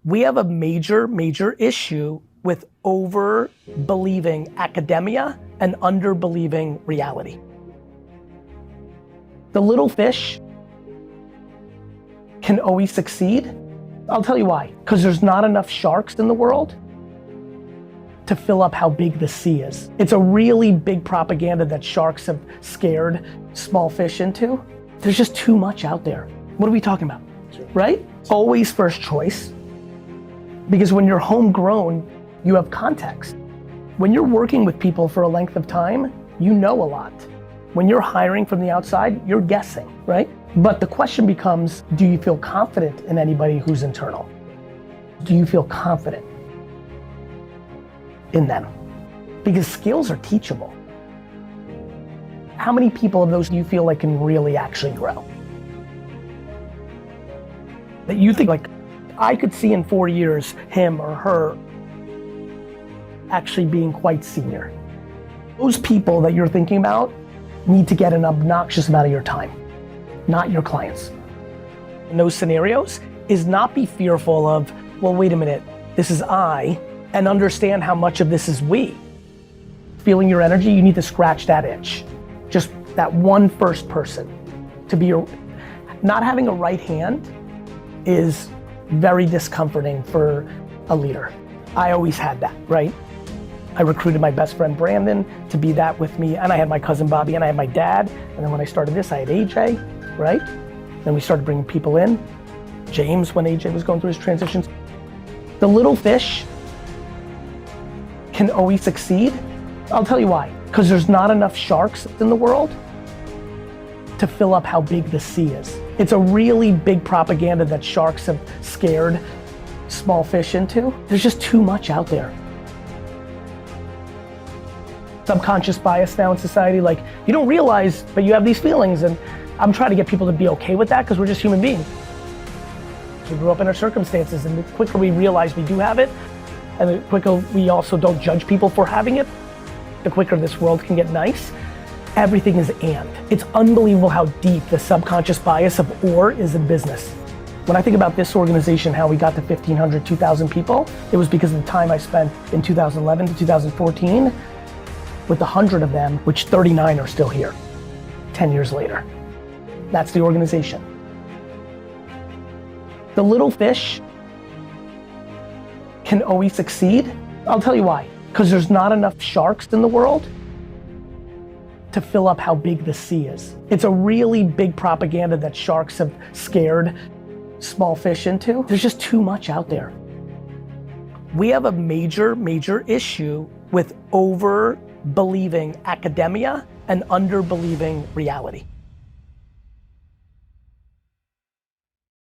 We have a major issue with over-believing academia and under-believing reality. The little fish can always succeed. I'll tell you why. Because there's not enough sharks in the world to fill up how big the sea is. It's a really big propaganda that sharks have scared small fish into. There's just too much out there. What are we talking about? Sure. Right? Always first choice. Because when you're homegrown, you have context. When you're working with people for a length of time, you know a lot. When you're hiring from the outside, you're guessing, right? But the question becomes, do you feel confident in anybody who's internal? Do you feel confident in them? Because skills are teachable. How many people of those do you feel like can really actually grow? That you think like, I could see in 4 years him or her actually being quite senior. Those people that you're thinking about need to get an obnoxious amount of your time, not your clients. In those scenarios is not be fearful of, well, wait a minute, this is I, and understand how much of this is we. Feeling your energy, you need to scratch that itch. Just that one first person to be your, not having a right hand is very discomforting for a leader. I always had that, right? I recruited my best friend Brandon to be that with me, and I had my cousin Bobby, and I had my dad, and then when I started this, I had AJ, right? Then we started bringing people in. James, when AJ was going through his transitions. The little fish can always succeed. I'll tell you why. Because there's not enough sharks in the world to fill up how big the sea is. It's a really big propaganda that sharks have scared small fish into. There's just too much out there. Subconscious bias now in society, like you don't realize, but you have these feelings, and I'm trying to get people to be okay with that because we're just human beings. We grew up in our circumstances, and the quicker we realize we do have it, and the quicker we also don't judge people for having it, the quicker this world can get nice. Everything is and. It's unbelievable how deep the subconscious bias of or is in business. When I think about this organization, how we got to 1,500, 2,000 people, it was because of the time I spent in 2011 to 2014 with 100 of them, which 39 are still here, 10 years later. That's the organization. The little fish can always succeed. I'll tell you why. Because there's not enough sharks in the world to fill up how big the sea is. It's a really big propaganda that sharks have scared small fish into. There's just too much out there. We have a major issue with over-believing academia and under-believing reality.